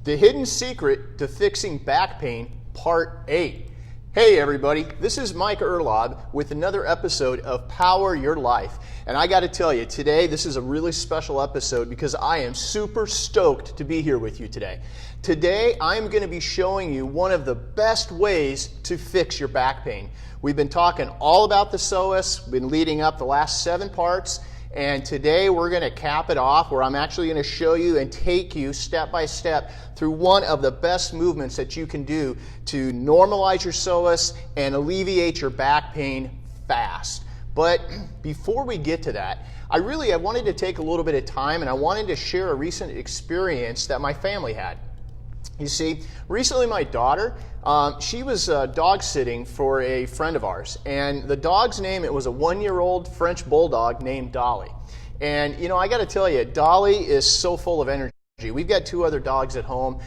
The Hidden Secret to Fixing Back Pain, Part 8. Hey everybody, this is Mike Erlob with another episode of Power Your Life. And I got to tell you, today this is a really special episode because I am super stoked to be here with you today. Today I'm going to be showing you one of the best ways to fix your back pain. We've been talking all about the psoas, been leading up the last 7 parts. And today we're going to cap it off where I'm actually going to show you and take you step by step through one of the best movements that you can do to normalize your psoas and alleviate your back pain fast. But before we get to that, I wanted to take a little bit of time and I wanted to share a recent experience that my family had. You see, recently my daughter, she was dog sitting for a friend of ours, and the dog's name, it was a 1-year-old French bulldog named Dolly. And you know, I got to tell you, Dolly is so full of energy. We've got 2 other dogs at home.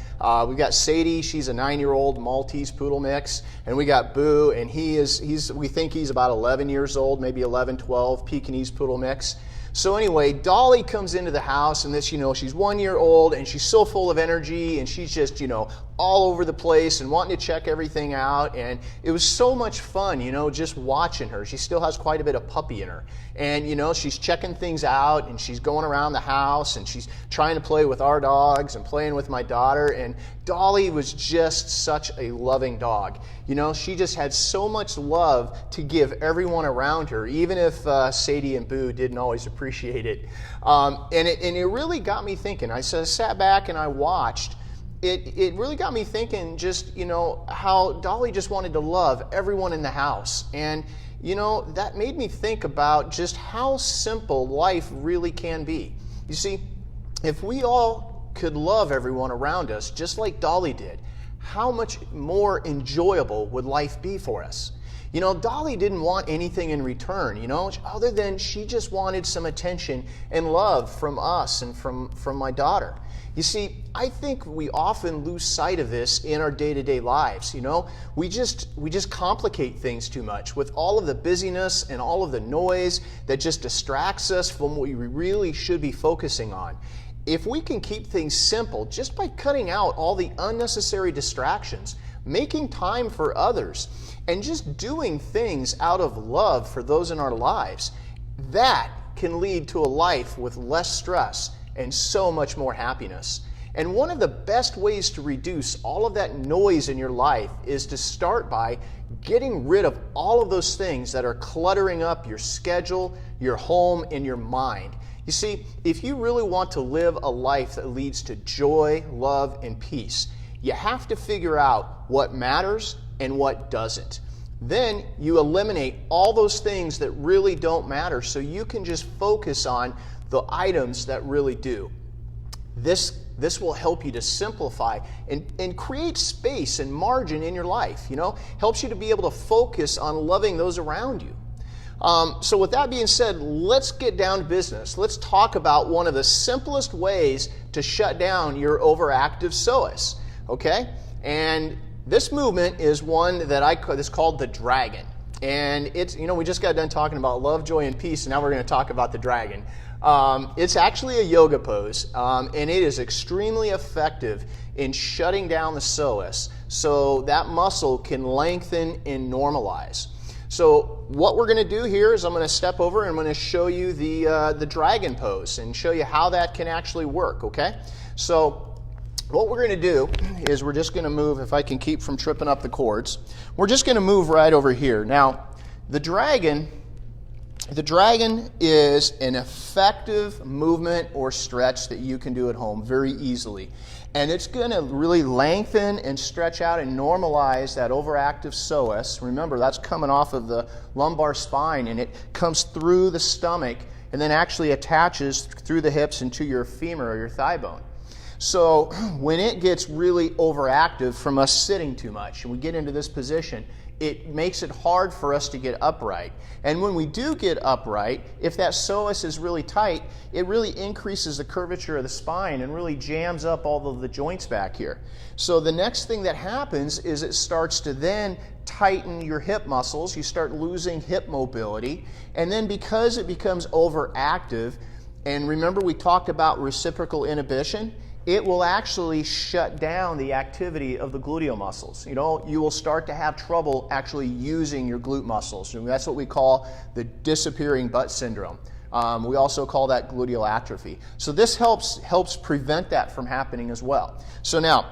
We've got Sadie, she's a 9-year-old Maltese poodle mix, and we got Boo, and we think he's about 11 years old, maybe 11, 12, Pekingese poodle mix. So anyway, Dolly comes into the house, and she's 1 year old, and she's so full of energy, and she's just, all over the place and wanting to check everything out. And it was so much fun, just watching her. She still has quite a bit of puppy in her. And, she's checking things out, and she's going around the house, and she's trying to play with our dogs and playing with my daughter. And Dolly was just such a loving dog. She just had so much love to give everyone around her, even if Sadie and Boo didn't always appreciate it. And it really got me thinking. I sat back and I watched. It really got me thinking just, how Dolly just wanted to love everyone in the house. And, that made me think about just how simple life really can be. You see, if we all could love everyone around us just like Dolly did, how much more enjoyable would life be for us? Dolly didn't want anything in return, other than she just wanted some attention and love from us and from my daughter. You see, I think we often lose sight of this in our day-to-day lives. We just complicate things too much with all of the busyness and all of the noise that just distracts us from what we really should be focusing on. If we can keep things simple just by cutting out all the unnecessary distractions, making time for others, and just doing things out of love for those in our lives, that can lead to a life with less stress and so much more happiness. And one of the best ways to reduce all of that noise in your life is to start by getting rid of all of those things that are cluttering up your schedule, your home, and your mind. You see, if you really want to live a life that leads to joy, love, and peace, you have to figure out what matters and what doesn't. Then you eliminate all those things that really don't matter so you can just focus on the items that really do. This will help you to simplify and create space and margin in your life. Helps you to be able to focus on loving those around you. So with that being said, let's get down to business. Let's talk about one of the simplest ways to shut down your overactive psoas. Okay? And this movement is one that it's called the dragon. And it's, we just got done talking about love, joy, and peace, and now we're going to talk about the dragon. It's actually a yoga pose, and it is extremely effective in shutting down the psoas so that muscle can lengthen and normalize. So what we're going to do here is I'm going to step over and I'm going to show you the dragon pose and show you how that can actually work, okay? So what we're going to do is we're just going to move, if I can keep from tripping up the cords, we're just going to move right over here. Now, the dragon is an effective movement or stretch that you can do at home very easily. And it's going to really lengthen and stretch out and normalize that overactive psoas. Remember, that's coming off of the lumbar spine, and it comes through the stomach and then actually attaches through the hips into your femur or your thigh bone. So when it gets really overactive from us sitting too much and we get into this position, it makes it hard for us to get upright. And when we do get upright, if that psoas is really tight, it really increases the curvature of the spine and really jams up all of the joints back here. So the next thing that happens is it starts to then tighten your hip muscles. You start losing hip mobility. And then because it becomes overactive, and remember we talked about reciprocal inhibition, it will actually shut down the activity of the gluteal muscles. You know, you will start to have trouble actually using your glute muscles. And that's what we call the disappearing butt syndrome. We also call that gluteal atrophy. So this helps prevent that from happening as well. So now,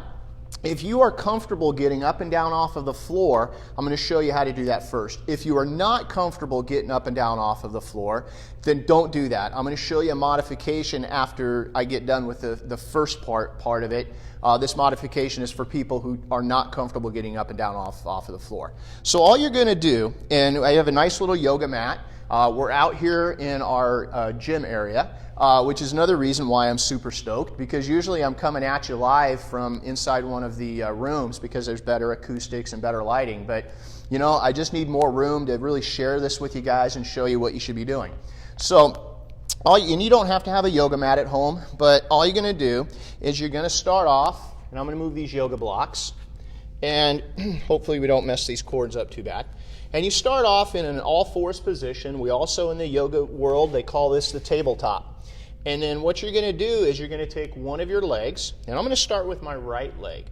if you are comfortable getting up and down off of the floor, I'm going to show you how to do that first. If you are not comfortable getting up and down off of the floor, then don't do that. I'm going to show you a modification after I get done with the first part of it. This modification is for people who are not comfortable getting up and down off of the floor. So all you're going to do, and I have a nice little yoga mat. We're out here in our gym area. Which is another reason why I'm super stoked, because usually I'm coming at you live from inside one of the rooms because there's better acoustics and better lighting. But, you know, I just need more room to really share this with you guys and show you what you should be doing. So, and you don't have to have a yoga mat at home, but all you're going to do is you're going to start off, and I'm going to move these yoga blocks, and hopefully we don't mess these cords up too bad. And you start off in an all-fours position. We also, in the yoga world, they call this the tabletop. And then what you're going to do is you're going to take one of your legs, and I'm going to start with my right leg.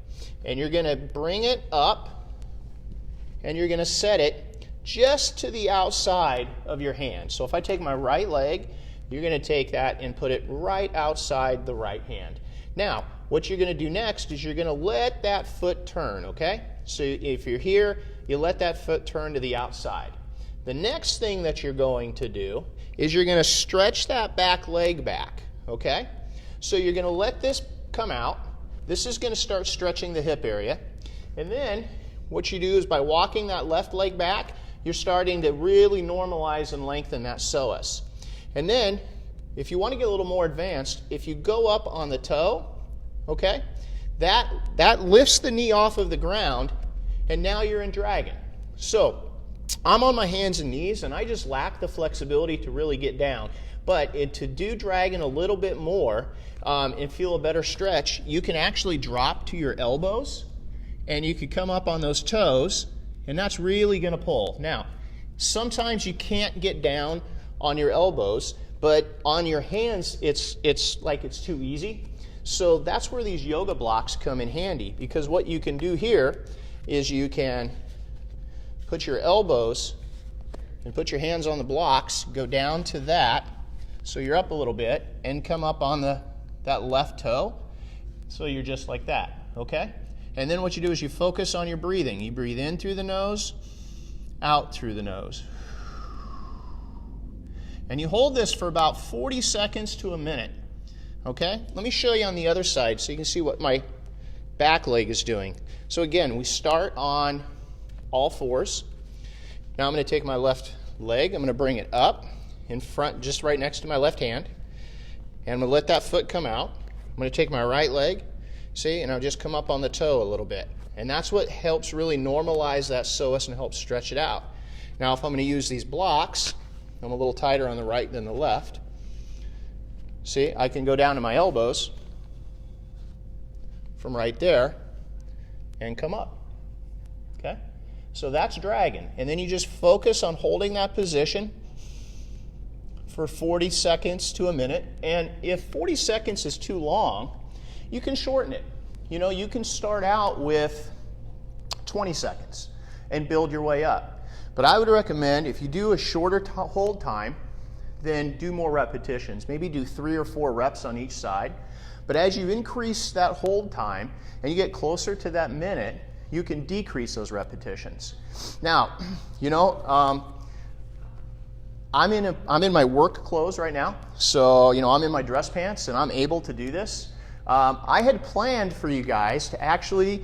And you're going to bring it up, and you're going to set it just to the outside of your hand. So if I take my right leg, you're going to take that and put it right outside the right hand. Now, what you're going to do next is you're going to let that foot turn, okay? So if you're here, you let that foot turn to the outside. The next thing that you're going to do is you're going to stretch that back leg back, okay? So you're going to let this come out. This is going to start stretching the hip area. And then what you do is by walking that left leg back, you're starting to really normalize and lengthen that psoas. And then, if you want to get a little more advanced, if you go up on the toe, okay, that lifts the knee off of the ground, and now you're in dragon. So, I'm on my hands and knees, and I just lack the flexibility to really get down. But to do dragon a little bit more and feel a better stretch, you can actually drop to your elbows, and you could come up on those toes, and that's really going to pull. Now, sometimes you can't get down on your elbows, but on your hands, it's like it's too easy. So that's where these yoga blocks come in handy, because what you can do here is you can put your elbows and put your hands on the blocks, go down to that, so you're up a little bit, and come up on that left toe, so you're just like that, okay? And then what you do is you focus on your breathing. You breathe in through the nose, out through the nose. And you hold this for about 40 seconds to a minute, okay? Let me show you on the other side so you can see what my back leg is doing. So again, we start on all fours. Now I'm going to take my left leg, I'm going to bring it up in front, just right next to my left hand, and I'm going to let that foot come out. I'm going to take my right leg, see, and I'll just come up on the toe a little bit. And that's what helps really normalize that psoas and help stretch it out. Now if I'm going to use these blocks, I'm a little tighter on the right than the left. See, I can go down to my elbows from right there and come up, okay? So that's dragon. And then you just focus on holding that position for 40 seconds to a minute. And if 40 seconds is too long, you can shorten it. You know, you can start out with 20 seconds and build your way up. But I would recommend if you do a shorter hold time, then do more repetitions. Maybe do 3 or 4 reps on each side. But as you increase that hold time and you get closer to that minute, you can decrease those repetitions. Now, you know, I'm in my work clothes right now, so you know I'm in my dress pants and I'm able to do this. I had planned for you guys to actually,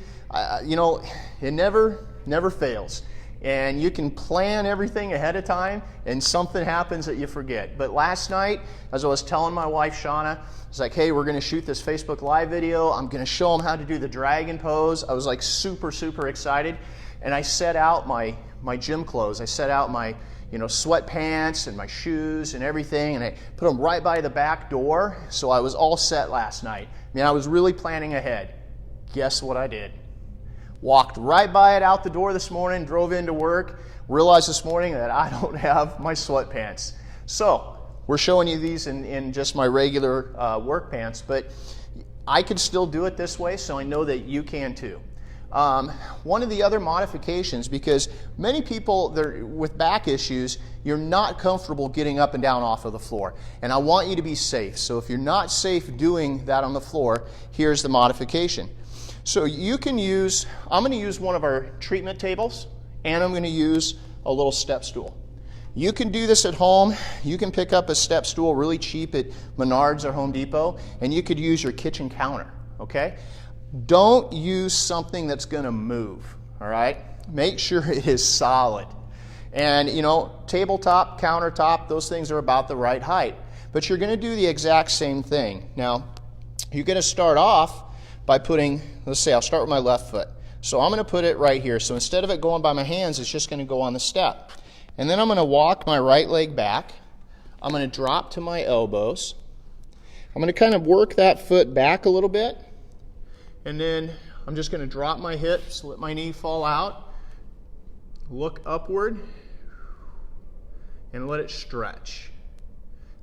you know, it never fails. And you can plan everything ahead of time and something happens that you forget. But last night, as I was telling my wife, Shauna, I was like, hey, we're going to shoot this Facebook Live video. I'm going to show them how to do the dragon pose. I was like super, super excited. And I set out my gym clothes. I set out my, you know, sweatpants and my shoes and everything. And I put them right by the back door. So I was all set last night. I mean, I was really planning ahead. Guess what I did? Walked right by it out the door this morning, drove into work, realized this morning that I don't have my sweatpants. So we're showing you these in just my regular work pants, but I could still do it this way, so I know that you can too. One of the other modifications, because many people with back issues, you're not comfortable getting up and down off of the floor. And I want you to be safe. So if you're not safe doing that on the floor, here's the modification. So you can use, I'm going to use one of our treatment tables, and I'm going to use a little step stool. You can do this at home. You can pick up a step stool really cheap at Menards or Home Depot, and you could use your kitchen counter, okay? Don't use something that's going to move, all right? Make sure it is solid. And, you know, tabletop, countertop, those things are about the right height. But you're going to do the exact same thing. Now, you're going to start off by putting, let's say I'll start with my left foot. So I'm going to put it right here. So instead of it going by my hands, it's just going to go on the step. And then I'm going to walk my right leg back. I'm going to drop to my elbows. I'm going to kind of work that foot back a little bit. And then I'm just going to drop my hips, let my knee fall out, look upward, and let it stretch.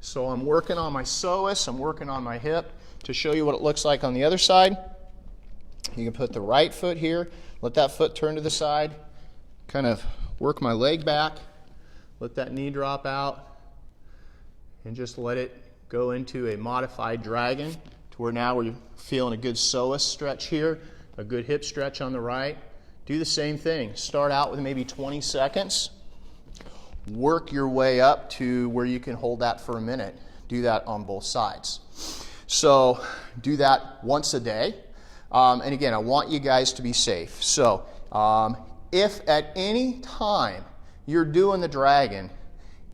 So I'm working on my psoas, I'm working on my hip. To show you what it looks like on the other side, you can put the right foot here, let that foot turn to the side, kind of work my leg back, let that knee drop out, and just let it go into a modified dragon to where now we're feeling a good psoas stretch here, a good hip stretch on the right. Do the same thing. Start out with maybe 20 seconds. Work your way up to where you can hold that for a minute. Do that on both sides. So do that once a day. And again, I want you guys to be safe. So if at any time you're doing the dragon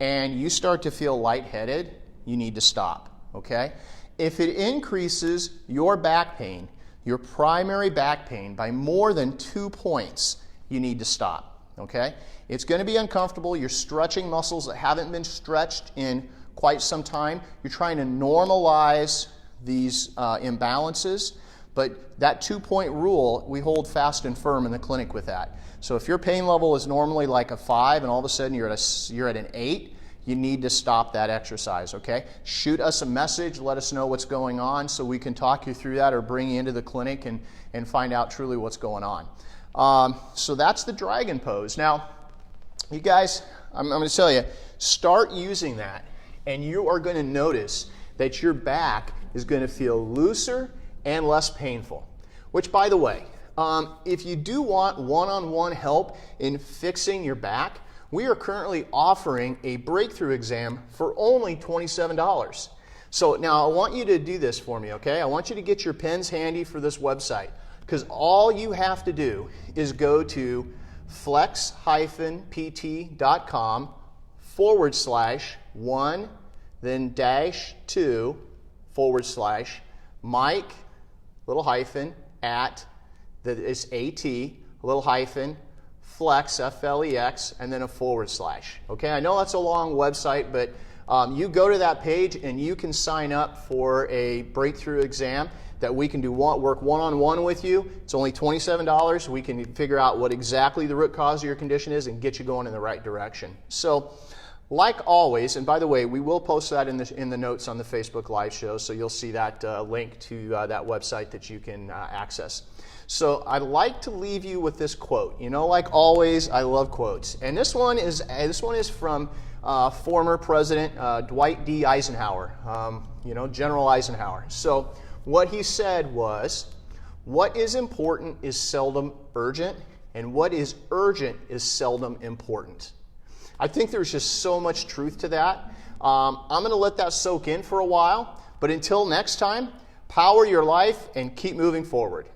and you start to feel lightheaded, you need to stop, okay? If it increases your back pain, your primary back pain, by more than 2 points, you need to stop, okay? It's going to be uncomfortable. You're stretching muscles that haven't been stretched in quite some time. You're trying to normalize these imbalances, but that 2-point rule, we hold fast and firm in the clinic with that. So if your pain level is normally like a 5 and all of a sudden you're at an 8, you need to stop that exercise, okay? Shoot us a message, let us know what's going on so we can talk you through that or bring you into the clinic and find out truly what's going on. So that's the dragon pose. Now, you guys, I'm going to tell you, start using that and you are going to notice that your back is going to feel looser and less painful. Which, by the way, if you do want one-on-one help in fixing your back, we are currently offering a breakthrough exam for only $27. So now I want you to do this for me, okay? I want you to get your pens handy for this website, because all you have to do is go to flex-pt.com/1 then -2 /Mike little hyphen at it's AT little hyphen flex FLEX and then a /. Okay, I know that's a long website, but you go to that page and you can sign up for a breakthrough exam that we can work one-on-one with you. It's only $27. We can figure out what exactly the root cause of your condition is and get you going in the right direction. So, like always, and by the way, we will post that in the notes on the Facebook Live show, so you'll see that link to that website that you can access. So I'd like to leave you with this quote. You know, like always, I love quotes, and this one is from former President Dwight D. Eisenhower. General Eisenhower. So what he said was, "What is important is seldom urgent, and what is urgent is seldom important." I think there's just so much truth to that. I'm going to let that soak in for a while, but until next time, power your life and keep moving forward.